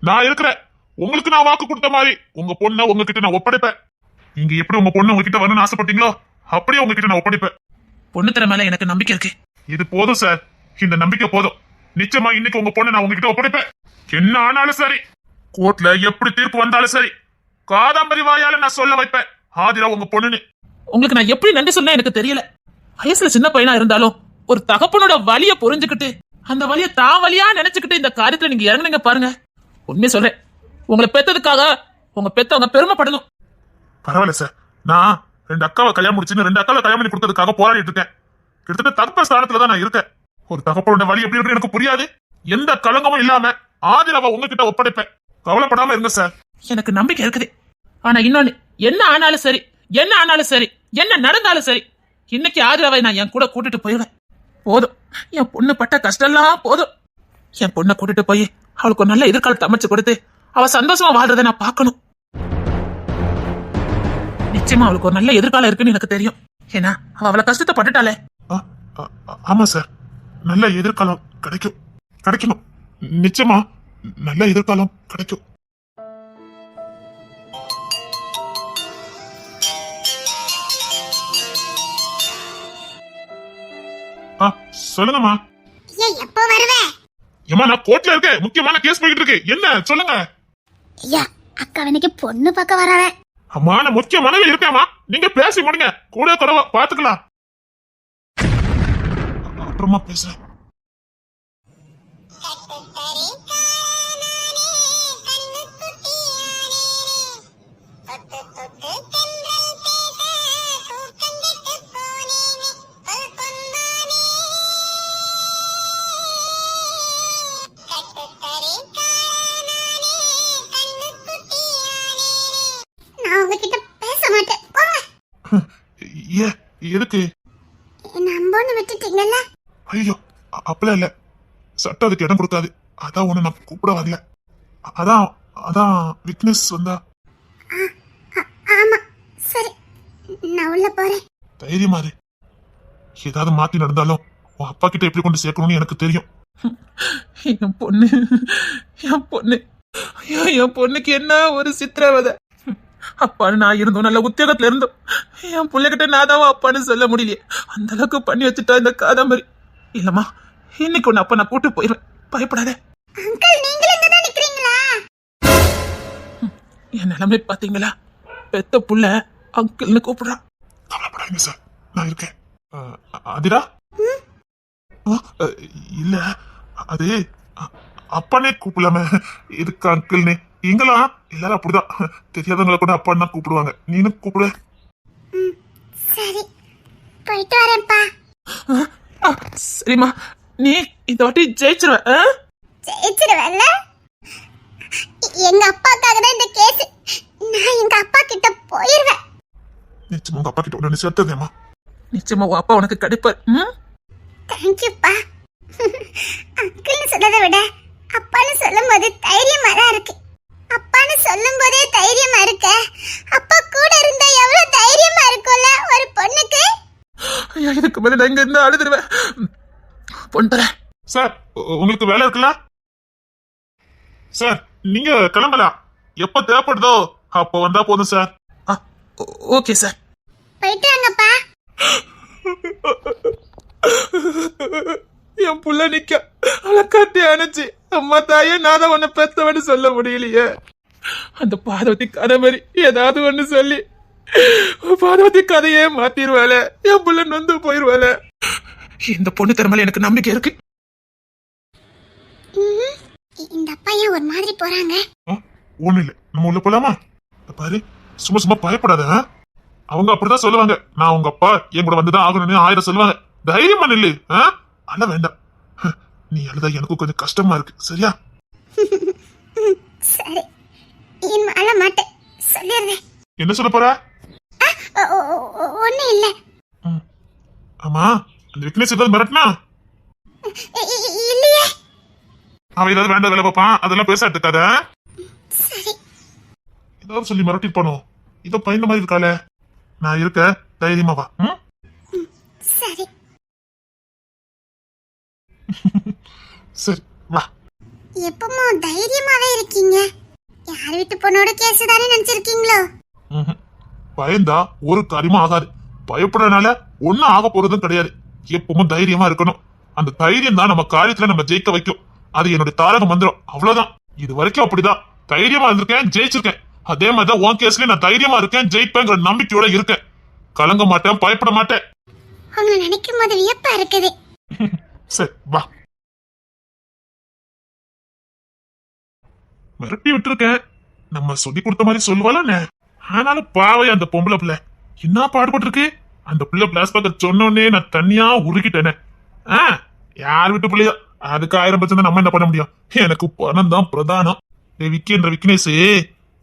நான் இருக்கிறேன். உங்களுக்கு நான் வாக்கு கொடுத்த மாதிரி உங்க பொண்ணை உங்ககிட்ட நான் ஒப்படைப்பேன். நீங்க எப்படி உங்க பொண்ணு உங்ககிட்ட வரணும்னு ஆசைப்பட்டீங்களோ அப்படியே உங்ககிட்ட நான் ஒப்படைப்பேன். பொண்ணு தர மேல எனக்கு நம்பிக்கை இருக்கு. இது போதும் சார், இந்த நம்பிக்கை போதும். நிச்சயமா இன்னைக்கு உங்க பொண்ணை நான் உங்ககிட்ட ஒப்படைப்பேன். என்ன ஆனாலும் சரி, கோர்ட்ல எப்படி தீர்ப்பு வந்தாலும் சரி, காதாம்பரி வாயால நான் சொல்ல வைப்பேன் ஆதிரா உங்க பொண்ணுன்னு. உங்களுக்கு நான் எப்படி நன்றி சொன்னா எனக்கு தெரியல. வயசுல சின்ன பையனா இருந்தாலும் ஒரு தகப்பனோட வலிய புரிஞ்சுக்கிட்டு அந்த வலிய தான் வலியா நினைச்சுக்கிட்டு இந்த காரியத்துல நீங்க இறங்குனீங்க பாருங்க. உண்மையை சொல்றேன், உங்களை பெத்ததுக்காக உங்க பெத்தவங்க பெருமைப்படணும். பரவாயில்ல சார், நான் 2 அக்காவை கல்யாணம் முடிச்சுன்னு 2 அக்காவை கல்யாணம் பண்ணி கொடுத்ததுக்காக போராடிட்டு இருக்கேன். கிட்டத்தட்ட தற்ப ஸ்தானத்துல தான் நான் இருக்கேன். ஒரு தகப்பனோட வலி எப்படி இருக்கு எனக்கு புரியாது. எந்த களங்கமும் இல்லாம ஆதிராவை உங்ககிட்ட ஒப்படைப்பேன். கவலைப்படாம இருங்க சார். எனக்கு நம்பிக்கை இருக்குது. ஆனா இன்னொன்னு, என்ன ஆனாலும் சரி, என்ன ஆனாலும் சரி, என்ன நடந்தாலும் சரி, இன்னைக்கு ஆதிராவை நான் என் கூட கூட்டிட்டு போயிடுவேன். போதும், என் பொண்ணு பட்ட கஷ்டம்லாம் போதும். என் பொண்ணை கூட்டிட்டு போய் அவளுக்கு ஒரு நல்ல எதிர்காலத்தை அமைச்சு கொடுத்து அவ சந்தோஷமா வாழ்றதை நான் பார்க்கணும். நிச்சயமா அவளுக்கு ஒரு நல்ல எதிர்காலம் இருக்குன்னு எனக்கு தெரியும். ஏன்னா அவ அவ்வளவு கஷ்டத்தை பட்டுட்டாளே. ஆமா சார், நல்ல எதிர்காலம் கிடைக்கணும். நிச்சயமா நல்ல எதிர்காலம் கிடைக்கும். சொல்லுங்கம்மா. எப்போ வருவே? ஏமா நான் கோர்ட்ல இருக்கேன், முக்கியமான கேஸ் போயிட்டு இருக்கு. என்ன சொல்லுங்க. ஐயா, அக்கா இன்னைக்கு பொண்ணு பார்க்க வராவ. அம்மா நான் முக்கியமானவே இருக்கேம்மா, நீங்க பேசி முடிங்க. கூட குறவா பாத்துக்கலாம், அப்புறமா பேசுறேன். எதுக்கு நம்பன்னு விட்டுட்டீங்கல்ல? ஐயோ அப்பல இல்ல, சட்டம் அதுக்கு இடம் கொடுக்காது. அதான் ஒண்ணு நான் கூப்பிட வரல. அதான் விக்னஸ் வந்தா. ஆமா சரி, நான் உள்ள போறேன். தைரியமா இரு. ஏதாவது மாத்தி நடந்தாலும் உன் அப்பா கிட்ட எப்படி கொண்டு சேர்க்கணும்னு எனக்கு தெரியும். என் பொண்ணுக்கு என்ன ஒரு சித்திரவதை. அப்பான்னு நான் இருந்தோம், நல்ல உத்தியோகத்துல இருந்தோம். என் பிள்ளைகிட்ட நான் தான் அப்பான்னு சொல்ல முடியலையே. அந்த அளவுக்கு பண்ணி வச்சுட்டா இந்த காதம்பரி. இல்லம்மா, இன்னைக்கு ஒன்னு அப்பா நான் கூட்டு போயிடுவேன், பயப்படாத. அங்கிள், நீங்களும் இங்க தான் நிக்கிறீங்களா? என் நிலைமை பாத்தீங்களா? பெத்த புள்ள அங்கிள்னு கூப்பிடுறான். கவலைப்படாதீங்க சார், நான் இருக்கேன். அதிரா இல்ல, அது அப்பானே கூப்பிடலாம இருக்கு அங்கிள்னே. இங்கெல்லாம் எல்லாரும் அப்படிதான், தெரியாதவங்களை கூட அப்பான்னு தான் கூப்பிடுவாங்க. நீனும் கூப்பிடு. சரி, போயிட்டு வரேன்ப்பா. சரிம்மா, நீ இந்த வாட்டி ஜெயிச்சிருவ. ஜெயிச்சிருவேன்ல? எங்க அப்பாக்காக தான் இந்த கேஸ். நான் எங்க அப்பா கிட்ட போயிருவேன். நிச்சயமா உங்க அப்பா கிட்ட உடனே சேர்த்ததேம்மா. நிச்சயமா உன் அப்பா உனக்கு கிடைப்பார். தேங்க்யூப்பா. அங்கிள்னு சொல்றதை விட அப்பான்னு சொல்லும் போது தைரியமா தான் இருக்கு. அப்பான்னு சொல்லும் போதே தைரியமா இருக்க, அப்பா கூட இருந்தா எவ்வளவு தைரியமா இருக்கும்ல ஒரு பொண்ணுக்கு. ஐயா, இதுக்கு மேல நான் இங்க இருந்து அழுதுருவேன். பொண்ணு தரேன். சார், உங்களுக்கு வேலை இருக்குல்ல சார்? நீங்க கிளம்பலாம். எப்ப தேவைப்படுதோ அப்ப வந்தா போதும் சார். Okay sir. போயிட்டு வாங்கப்பா. என் புள்ள நிக்க அவளை கட்டி அணைச்சு, அம்மா தாயே நான் தான் உன்னை பெத்தவன்னு சொல்ல முடியலையே. அந்த பார்வதி கதை மாதிரி ஏதாவது ஒண்ணு சொல்லி பார்வதி கதையே மாத்திருவாள. என் புள்ள நொந்து போயிருவாள. இந்த பொண்ணு திறமையில எனக்கு நம்பிக்கை இருக்கு. இந்த அப்பா ஏன் ஒரு மாதிரி போறாங்க? ஒண்ணு இல்ல, நம்ம உள்ள போலாமா? பாரு, சும்மா பயப்படாத. அவங்க அப்படிதான் சொல்லுவாங்க. நான் உங்க அப்பா என் கூட வந்துதான் ஆகணும்னு 1000 சொல்லுவாங்க. தைரியமா நில்லு. அழ வேண்டாம். நீ அழுதா எனக்கும் கொஞ்சம் கஷ்டமா இருக்கு, சரியா? சரி, இனிமே அழ மாட்டேன், சொல்லிடுறேன். என்ன சொல்ல போற? ஒண்ணும் இல்ல. ஆமா, அந்த விக்னேஷ் ஏதாவது மிரட்டினா? இல்லையே. அவன் ஏதாவது வேண்டாம் வேலை பார்ப்பான், அதெல்லாம் பேச எடுத்துக்காத. சரி. ஏதாவது சொல்லி மிரட்டி பண்ணும். இதோ பையன் மாதிரி இருக்காளே, நான் இருக்க, தைரியமா வா. சரி. சரி வா. எப்பவும் தைரியமாவே இருக்கீங்க. யார் வீட்டு பொண்ணோட கேஸ் தானே நினைச்சிருக்கீங்களோ? பயந்தா ஒரு காரியமும் ஆகாது. பயப்படுறதுனால ஒன்னும் ஆக போறதும் கிடையாது. எப்பவும் தைரியமா இருக்கணும். அந்த தைரியம் தான் நம்ம காரியத்துல நம்ம ஜெயிக்க வைக்கும். அது என்னுடைய தாரக மந்திரம். அவ்வளவுதான். இது வரைக்கும் அப்படிதான் தைரியமா இருந்திருக்கேன், ஜெயிச்சிருக்கேன். அதே மாதிரிதான் உன் கேஸ்ல நான் தைரியமா இருக்கேன், ஜெயிப்பேங்கிற நம்பிக்கையோட இருக்கேன். கலங்க மாட்டேன், பயப்பட மாட்டேன். உங்களை நினைக்கும் போது வியப்பா இருக்குது. சரி வா. மிரட்டி விட்டுருக்கேன். நம்ம சொல்லி கொடுத்த மாதிரி சொல்லுவாளே. ஆனாலும் பாவை அந்த பொம்பளை பிள்ளை என்ன பாடுபட்டு இருக்கு. அந்த பிள்ளை பிளாஸ் பார்க்க சொன்னோடனே நான் தனியா உருகிட்டேனே. யார் விட்டு பிள்ளையோ அதுக்கு 1000 பிரச்சனை. நம்ம என்ன பண்ண முடியும்? எனக்கு பணம் தான் பிரதானம். விக்கின்ற விக்னேஷ்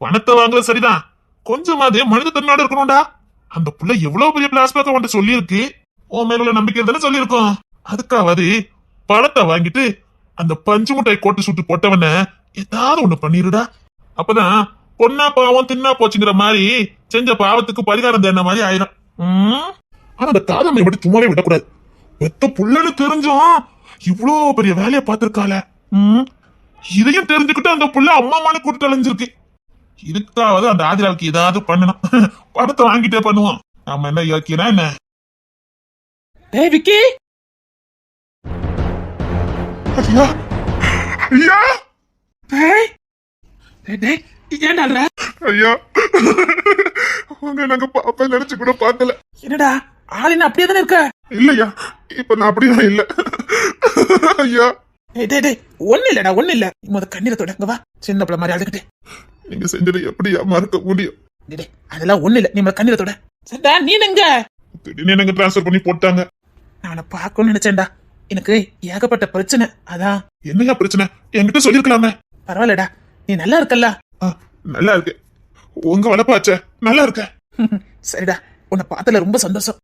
பணத்தை வாங்கல சரிதான், கொஞ்சமாதே மனித தன்மையோட இருக்கணும்டா. அந்த பிள்ளை எவ்வளவு பெரிய பிளாஸ் பார்க்க உன்ட்ட சொல்லியிருக்கு. உன் மேல உள்ள நம்பிக்கை தானே சொல்லியிருக்கோம். அதுக்காவது பணத்தை வாங்கிட்டு அந்த பஞ்சு முட்டை கோட்டு சுட்டு போட்டவன ஏதாவது ஒண்ணு பண்ணிருடா. அப்பதான் பொண்ணா பாவம் தின்னா போச்சுங்கிற மாதிரி செஞ்ச பாவத்துக்கு பரிகாரம் தேன மாதிரி ஆயிரும். ஆனா அந்த காதமை மட்டும் சும்மாவே விடக்கூடாது. பெத்த புள்ளன்னு தெரிஞ்சும் இவ்வளோ பெரிய வேலையை பார்த்திருக்காள. இதையும் தெரிஞ்சுக்கிட்டு அந்த புள்ள அம்மாமான கூட்டு அலைஞ்சிருக்கு. இதுக்காவது அந்த ஆதிராவுக்கு ஏதாவது பண்ணணும். பணத்தை வாங்கிட்டே பண்ணுவோம். நம்ம என்ன யோக்கியனா என்ன? டேய் விக்கி, ஐயா ஐயா டேய் டேய் டேய் ஏன்டா அழுற? ஐயா உங்க நாங்க பாப்பா நினைச்சு கூட பார்க்கல. என்னடா ஆளின அப்படியே தானே இருக்க? இல்லையா, இப்ப நான் அப்படிதான் இல்ல. ஐயா டேய் டேய் டேய் ஒண்ணு இல்லடா, ஒண்ணு இல்ல. முத கண்ணீரை தொடங்க வா. சின்ன பிள்ளை மாதிரி அழுதுகிட்டு. நீங்க செஞ்சதை எப்படியா மறக்க முடியும்? டேய் டேய் அதெல்லாம் ஒண்ணு இல்ல. நீ முத கண்ணீரை தொட. சரிடா, நீ எங்க? திடீர்னு எனக்கு டிரான்ஸ்ஃபர் பண்ணி போட்டாங்க. நான் அவனை பார்க்கணும்னு நினைச்சேன்டா. எனக்கு ஏகப்பட்ட பிரச்சனை. அதான். என்னையா பிரச்சனை? என்கிட்ட சொல்லிருக்கலாமே. பரவாயில்லடா, நீ நல்லா இருக்கல்ல? நல்லா இருக்கு. உங்க வளப்பாச்ச நல்லா இருக்க. சரிடா, உன்னை பார்த்தல ரொம்ப சந்தோஷம்.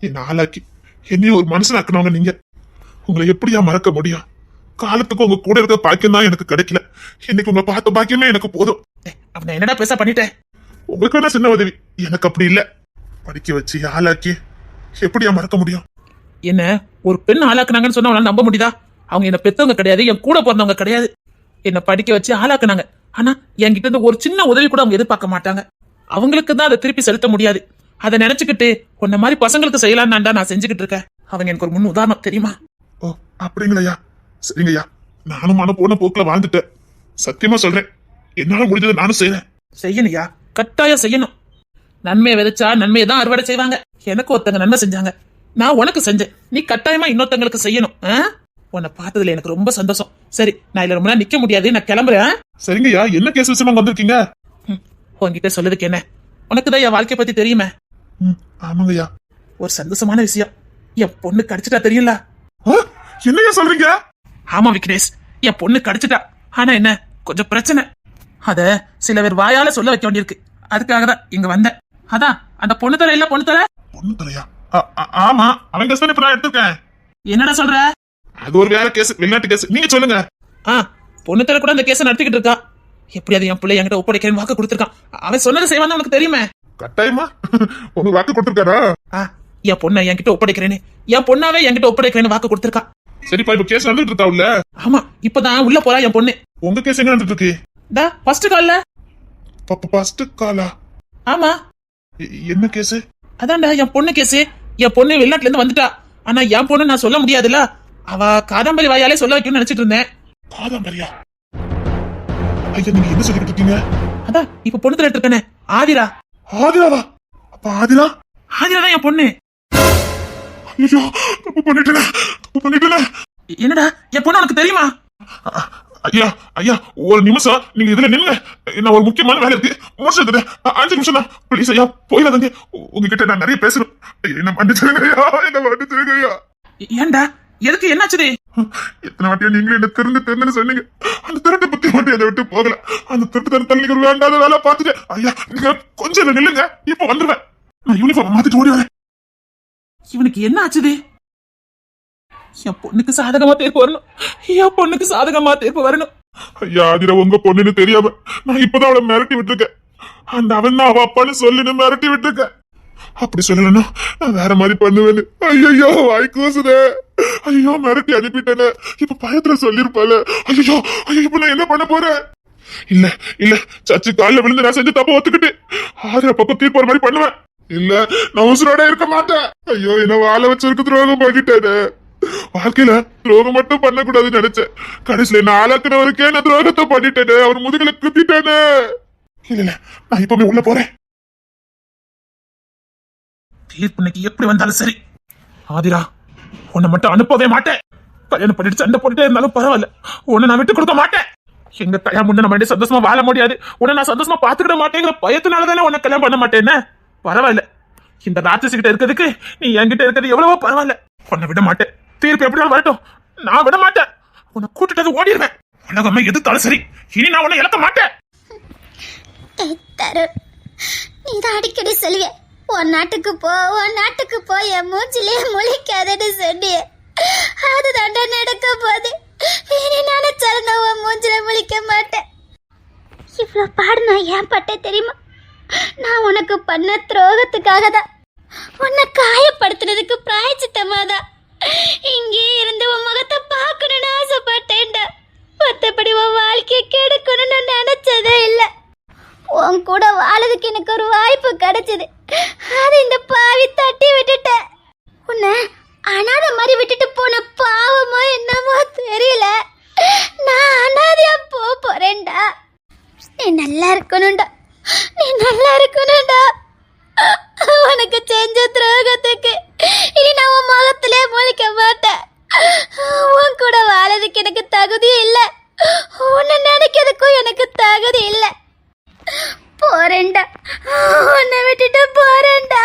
என்ன ஆளாக்கி என்னையும் ஒரு மனுஷனாக்குனவங்க நீங்க. உங்களை எப்படியா மறக்க முடியும்? காலத்துக்கு உங்க கூட இருக்க பாக்கியம் தான் எனக்கு கிடைக்கல. இன்னைக்கு உங்களை பார்த்த பாக்கியமே எனக்கு போதும். அவனை என்னடா பேச பண்ணிட்டேன்? உங்களுக்கு வேணா சின்ன உதவி, எனக்கு அப்படி இல்ல. படிக்க வச்சு ஆளாக்கி எப்படியா மறக்க முடியும்? என்ன ஒரு பெண் ஆளாக்குனாங்கன்னு சொன்னா அவனால நம்ப முடியுதா? அவங்க என்ன பெத்தவங்க கிடையாது, என் கூட பிறந்தவங்க கிடையாது. என்ன படிக்க வச்சு ஆளாக்குனாங்க. ஆனா என்கிட்ட இருந்து ஒரு சின்ன உதவி கூட அவங்க எதிர்பார்க்க மாட்டாங்க. அவங்களுக்கு தான் அதை திருப்பி செலுத்த முடியாது. அதை நினைச்சுக்கிட்டு உன்ன மாதிரி பசங்களுக்கு செய்யலாம்னாண்டா நான் செஞ்சுக்கிட்டு இருக்கேன். அவங்க எனக்கு ஒரு முன் உதாரணம், தெரியுமா? ஓ அப்படிங்களையா? சரிங்கய்யா, நானும் மன போன போக்குல வாழ்ந்துட்டேன். சத்தியமா சொல்றேன், என்னால முடிஞ்சதை நானும் செய்யறேன். செய்யணுயா, கட்டாயம் செய்யணும். நன்மையை விதைச்சா நன்மையை தான் அறுவடை செய்வாங்க. எனக்கு ஒருத்தங்க நன்மை செஞ்சாங்க, நான் உனக்கு செஞ்சேன். நீ கட்டாயமா இன்னொருத்தங்களுக்கு செய்யணும். உன்னை பார்த்ததுல எனக்கு ரொம்ப சந்தோஷம். சரி, நான் இதுல ரொம்ப நேரம் நிக்க முடியாது, நான் கிளம்புறேன். சரிங்கய்யா, என்ன கேஸ் விஷயமா வந்திருக்கீங்க? உன்கிட்ட சொல்லுதுக்கு என்ன? உனக்குதான் என் வாழ்க்கைய பத்தி தெரியுமே. ஆமாங்கய்யா. ஒரு சந்தோஷமான விஷயம், என் பொண்ணு கிடைச்சிட்டா. தெரியுங்களா? என்னையா சொல்றீங்க? ஆமா விக்னேஷ், என் பொண்ணு கிடைச்சிட்டா. ஆனா என்ன, கொஞ்சம் பிரச்சனை. அத சில பேர் வாயால சொல்ல வைக்க வேண்டியிருக்கு. அதுக்காக தான் இங்க வந்தேன். அதான் அந்த பொண்ணு தர இல்ல, பொண்ணு தர. பொண்ணு தரையா? ஆமா, அவன் கேஸ் தான் இப்ப நான் எடுத்திருக்கேன். என்னடா சொல்ற? அது ஒரு வேற கேஸ், வெளிநாட்டு கேஸ். நீங்க சொல்லுங்க. பொண்ணு தர கூட அந்த கேஸ நடத்திக்கிட்டு இருக்கா. எப்படி அது என் பிள்ளை என்கிட்ட ஒப்படைக்கிறேன்னு வாக்கு கொடுத்திருக்கான். அவன் சொன்னதை செய்வான்னு உனக்கு தெரியுமே. கட்டாயமா உனக்கு வாக்கு கொடுத்திருக்காரா? என் பொண்ணை என்கிட்ட ஒப்படைக்கிறேன்னு, என் பொண்ணாவே என்கிட்ட ஒப்படைக்கிறேன்னு வாக்கு கொடுத்திருக்கா. சரிப்பா, இப்ப கேஸ் நடந்துட்டு இருக்கா உள்ள? ஆமா, இப்பதான் உள்ள போறா என் பொண்ணு. உங்க கேஸ் எங்க நடந்துட்டு இருக்கு? ஃபர்ஸ்ட் கால்ல. ஃபர்ஸ்ட் காலா? ஆமா. என்ன கேஸ்? அதான்டா என் பொண்ணு கேஸ். என் பொண்ணு வெளிநாட்டுல இருந்து வந்துட்டா. ஆனா என் பொண்ணு நான் சொல்ல முடியாதுல்ல. அவ காதம்பரி வாயாலே சொல்ல வைக்கணும்னு நினைச்சிட்டு இருந்தேன். காதம்பரியா? ஐயா, நீங்க என்ன சொல்லிட்டு இருக்கீங்க? அதான் இப்ப பொண்ணு தர இருக்கனே, ஆதிரா. ஆதிராவா? அப்ப ஆதிரா? ஆதிரா தான் என் பொண்ணு. ஐயோ, தப்பு பண்ணிட்டேன். என்னடா, என் பொண்ணு உனக்கு தெரியுமா? ஐயா ஐயா, ஒரு நிமிஷம் நீங்க இதுல நில்லுங்க. நான் ஒரு முக்கியமான வேலை இருக்கு, முடிச்சிருக்கேன். 5 நிமிஷம் தான் ப்ளீஸ் ஐயா, போயிடாதீங்க. உங்ககிட்ட நான் நிறைய பேசணும். என்ன மன்னிச்சிருங்க ஐயா. ஏன்டா, எதுக்கு, என்னாச்சுது? எத்தனை வாட்டியா நீங்களும் என்ன திருந்துன்னு சொன்னீங்க. அந்த திருட்டு பத்தி மட்டும் அதை விட்டு போகல. அந்த திருட்டு தண்ணி வேண்டாத வேலை பார்த்துட்டு ஐயா, நீங்க கொஞ்சம் நில்லுங்க, இப்ப வந்துருவேன். நான் யூனிஃபார்ம் மாத்திட்டு ஓடி வரேன். இவனுக்கு என்ன ஆச்சுது? என் பொண்ணுக்கு சாதகமா தீர்ப்பு வரணும். என் பொண்ணுக்கு சாதகமா தீர்ப்பு வரணும். ஐயா, ஆதிரா உங்க பொண்ணுன்னு தெரியாம நான் இப்பதான் அவளை மிரட்டி விட்டுருக்கேன். அந்த அவன் தான் அவ அப்பான்னு சொல்லின்னு மிரட்டி விட்டுருக்கேன். அப்படி சொல்லலன்னா நான் வேற மாதிரி பண்ணுவேன்னு. ஐயோ வாய் கூசுதே. ஐயோ மிரட்டி அனுப்பிட்டேனே. இப்ப பயத்துல சொல்லிருப்பால. ஐயோ ஐயோ இப்ப நான் என்ன பண்ண போறேன்? இல்ல இல்ல சச்சு காலில் விழுந்து நான் செஞ்ச தப்ப ஒத்துக்கிட்டு ஆறு பக்கம் தீர்ப்பு மாதிரி பண்ணுவேன். இல்ல நான் உசுரோட இருக்க மாட்டேன். ஐயோ என்ன வாழ வச்சிருக்கு துரோகம் பண்ணிட்டேனே. வாழ்க்கையில துரோகம் மட்டும் பண்ணக்கூடாதுன்னு நினைச்சேன். கடைசியில என்ன ஆளாக்குனவருக்கே நான் துரோகத்தை பண்ணிட்டேனே. அவர் முதுகுல குத்திட்டேனே. இல்ல இல்ல நான் இப்பவே உள்ள போறேன். தீர்ப்பு இன்னைக்கு எப்படி வந்தாலும் சரி ஆதிரா உன்னை மட்டும் அனுப்பவே மாட்டேன். கல்யாணம் பண்ணிட்டு சண்டை போட்டுட்டே இருந்தாலும் பரவாயில்ல, உன்னை நான் விட்டு கொடுக்க மாட்டேன். எங்க கல்யாணம் முன்ன நம்ம சந்தோஷமா வாழ முடியாது, உன்னை நான் சந்தோஷமா பாத்துக்கிட மாட்டேங்கிற பயத்தினாலதானே உன்னை கல்யாணம் பண்ண மாட்டேன்னு. பரவாயில்ல, இந்த ராட்சசி கிட்ட இருக்கிறதுக்கு நீ என்கிட்ட இருக்கிறது எவ்வளவோ பரவாயில்ல. உன்னை விட மாட்டேன். தீர்ப்பு எப்படினாலும் வரட்டும், நான் விட மாட்டேன். உன்னை கூட்டிட்டு ஓடிடுவேன். உலகமே எதிர்த்தாலும் சரி, இனி நான் உன்னை இழக்க மாட்டேன். நீதான் அடிக்கடி சொல்லுவிய, உன் நாட்டுக்கு போ என் மூச்சிலே முழிக்காதன்னு சொன்னிய. அது தாண்டா நடக்க போது. இனி நினைச்சாலும் நான் உன் மூச்சில முழிக்க மாட்டேன். இவ்வளோ பாடு நான் ஏன் பட்டேன் தெரியுமா? நான் உனக்கு பண்ண துரோகத்துக்காக தான், உன்னை காயப்படுத்துனதுக்கு பிராயச்சித்தமா தான் இங்கே இருந்து உன் முகத்தை பார்க்கணும்னு ஆசைப்பட்டேன்டா. மற்றபடி உன் வாழ்க்கையை கெடுக்கணும்னு நான் நினைச்சதே இல்லை. உன் கூட வாழறதுக்கு எனக்கு ஒரு வாய்ப்பு கிடைச்சது, அது இந்த பாவி தட்டி விட்டுட்டேன். உன்னை அனாத மாதிரி விட்டுட்டு போன பாவமோ என்னமோ தெரியல, நான் அனாதையா போறேன்டா. நீ நல்லா இருக்கணும்டா, நீ நல்லா இருக்கணும்டா. உனக்கு செஞ்ச துரோகத்துக்கு இனி நான் உன் முகத்திலே முழிக்க மாட்டேன். உன் கூட வாழறதுக்கு எனக்கு தகுதி இல்லை, உன்னை நினைக்கிறதுக்கும் எனக்கு தகுதி இல்லை. போறேன்டா, உன்னை விட்டுட்டு போறேன்டா.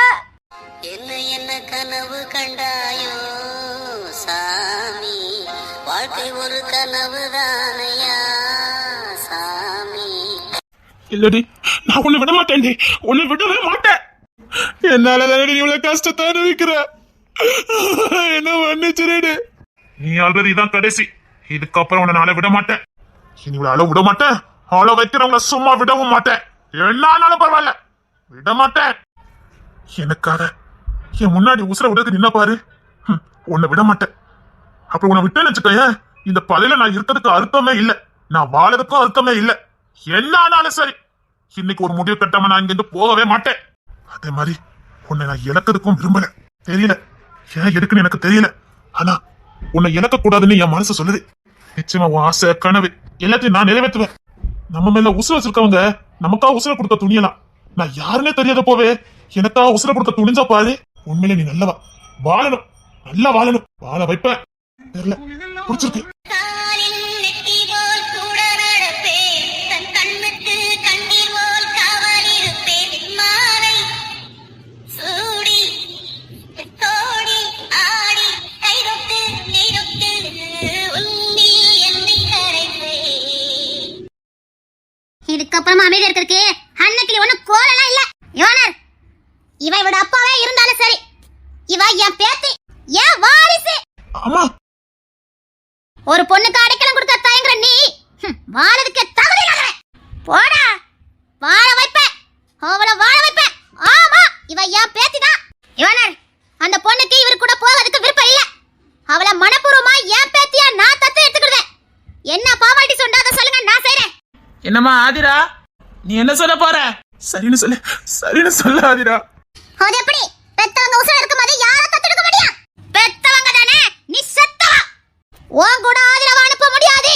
என்ன என்ன கனவு கண்டாயோ சாமி, வாழ்க்கை ஒரு கனவு தானையா சாமி. இல்லடி, நான் உன்னை விட மாட்டேன். உன்னை விடவே மாட்டேன். என்னால நீ இவ்வளவு கஷ்டத்தை அனுபவிக்கிற. என்ன மன்னிச்சிரு. நீ ஆல்ரெடி இதான் கடைசி. இதுக்கப்புறம் உன்னை நாளை விட மாட்டேன். இனி இவ்வளவு அளவு விட மாட்டேன். அவ்வளோ வைக்கிறவங்கள சும்மா விடவும் மாட்டேன். என்னாலும் பரவாயில்ல, விட மாட்டேன். எனக்காக என் முன்னாடி உசுர விடுறதுக்கு நின்ன பாரு. உன்னை விட மாட்டேன். அப்புறம் உன்னை விட்டேன்னு வச்சுக்கோயேன், இந்த பதையில நான் இருக்கிறதுக்கு அர்த்தமே இல்லை, நான் வாழறதுக்கும் அர்த்தமே இல்லை. என்ன ஆனாலும் சரி, இன்னைக்கு ஒரு முடிவு கட்டாம நான் இங்கிருந்து போகவே மாட்டேன். அதே மாதிரி உன்னை நான் இழக்கிறதுக்கும் விரும்பல. தெரியல ஏன் எதுக்குன்னு எனக்கு தெரியல. ஆனா உன்னை இழக்க கூடாதுன்னு என் மனசு சொல்லுது. நிச்சயமா உன் ஆசை கனவு எல்லாத்தையும் நான் நிறைவேற்றுவேன். நம்ம மேல உசுர வச்சிருக்கவங்க நமக்கா உசுர கொடுக்க துணியலாம். நான் யாருன்னே தெரியாத போவே எனக்கா உசுர கொடுக்க துணிஞ்சா பாரு. உண்மையில நீ நல்லவா, வாழணும், நல்லா வாழணும், வாழ வைப்பேன். தெரியல, பிடிச்சிருக்கு. இதுக்கப்புறமா அமைதியா இருக்கிறதுக்கு அன்னைக்கு ஒண்ணு கோலலாம் இல்ல. யோனர், இவ இவட அப்பாவே இருந்தாலும் சரி, இவ என் பேத்தி, என் வாரிசு. ஆமா, ஒரு பொண்ணுக்கு அடைக்கலம் கொடுக்க தயங்குற நீ வாழதுக்கு தகுதி இல்லாதவ. போடா, வாழ வைப்ப, அவள வாழ வைப்ப. ஆமா, இவ என் பேத்தி தான். யோனர், அந்த பொண்ணுக்கு இவர் கூட போவதுக்கு விருப்பம் இல்ல. அவள மனப்பூர்வமா என் பேத்தியா நான் தத்து எடுத்துக்கிறேன். என்ன பாவாட்டி சொன்னாத சொல்லுங்க, நான் செய்றேன். என்னம்மா ஆதிரா, நீ என்ன சொல்ல போற? சரின்னு சொல்லு, சரின்னு சொல்ல ஆதிரா. அது எப்படி? பெத்தவங்க உசுர இருக்கும்போது யார தத்தெடுக்க முடியும்? பெத்தவங்க தானே, நீ செத்தவா. உன் கூட ஆதிராவை அனுப்ப முடியாது.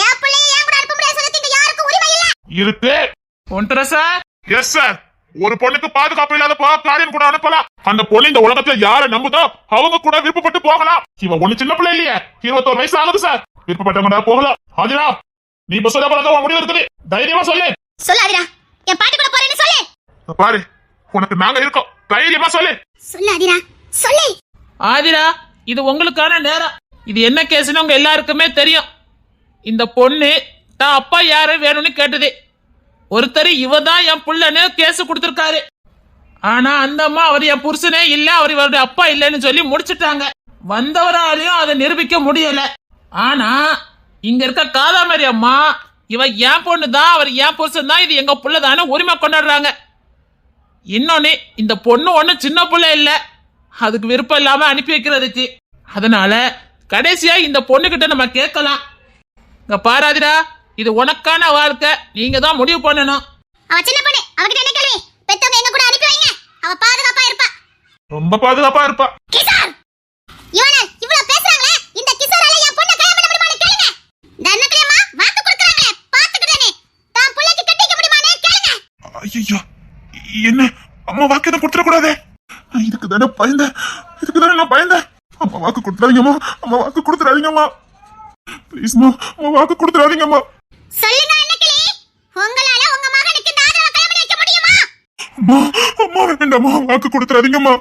என் பிள்ளையை என் கூட அனுப்ப முடியாது சொல்றதுக்கு யாருக்கும் உரிமை இல்ல. இருக்கு. ஒன்றரை சார். Yes sir. ஒரு பொண்ணுக்கு பாதுகாப்பு இல்லாதப்போ காரியம் கூட அனுப்பலாம். அந்த பொண்ணு இந்த உலகத்துல யாரை நம்புதோ அவங்க கூட விருப்பப்பட்டு போகலாம். இவ ஒண்ணு சின்ன பிள்ளை இல்லையே, 21 வயசு ஆகுது சார். விருப்பப்பட்டவங்க போகலாம். ஆதிரா, நீ இப்ப சொல்ல போறத முடிவு இருக்குது, தைரியமா சொல்லு. சொல்லு ஆதிரா, என் பாட்டி கூட போறேன்னு சொல்லு. பாரு, உனக்கு நாங்க இருக்கோம், தைரியமா சொல்லு. சொல்லு ஆதிரா, சொல்லு. ஆதிரா, இது உங்களுக்கான நேரம். இது என்ன கேஸ்னு உங்க எல்லாருக்குமே தெரியும். இந்த பொண்ணு தான் அப்பா யாரு வேணும்னு கேட்டது. ஒருத்தர் இவதான் என் புள்ளன்னு கேஸ் கொடுத்திருக்காரு. ஆனா அந்த அம்மா அவர் என் புருஷனே இல்ல, அவர் இவருடைய அப்பா இல்லைன்னு சொல்லி முடிச்சிட்டாங்க. வந்தவராலையும் அதை நிரூபிக்க முடியல. ஆனா இங்க இருக்க காதாமரி அம்மா இவ என் பொண்ணு தான், அவர் என் புருஷன் தான், இது எங்க புள்ளதான உரிமை கொண்டாடுறாங்க. இன்னொன்னு இந்த பொண்ணு ஒண்ணும் சின்ன பிள்ளை இல்ல, அதுக்கு விருப்பம் இல்லாம அனுப்பி வைக்கிறதுக்கு. அதனால கடைசியா இந்த பொண்ணு கிட்ட நம்ம கேட்கலாம். இங்க பாராதிரா, இது உனக்கான வாழ்க்கை, நீங்க தான் முடிவு பண்ணணும். அவ சின்ன பொண்ணு, அவகிட்ட என்ன கேள்வி? பெத்தவங்க எங்க கூட அனுப்பி வைங்க, அவ பாதுகாப்பா இருப்பா. ரொம்ப பாதுகாப்பா இருப்பா. கிசார், இவன இவ்வளவு பேசுறாங்களே, இந்த கிசாரால என் பொண்ணை கல்யாணம் பண்ண முடியுமான்னு கேளுங்க. தன்னக்கலையம்மா வாக்கு கொடுக்கறாங்களே, பாத்துக்கிட்டேனே, தான் புள்ளைக்கு கட்டிக்க முடியுமான்னு கேளுங்க. ஐயோ, என்ன அம்மா வாக்கு எதுவும் கொடுத்துட கூடாதே. இதுக்கு தானே பயந்தேன், இதுக்கு தானே நான் பயந்தேன். அம்மா வாக்கு கொடுத்துறாதீங்கம்மா, அம்மா வாக்கு கொடுத்துறாதீங்கம்மா, ப்ளீஸ்மா, அம்மா வாக்கு கொடுத்துறாதீங்கம்மா. சொல்லுங்க அண்ணக்கிளி, உங்களால உங்க மகனுக்கு இந்த ஆதரவை கல்யாணம் பண்ணி வைக்க முடியுமா? அம்மா, அம்மா வேண்டாம்மா, வாக்கு கொடுத்துறாதீங்கம்மா.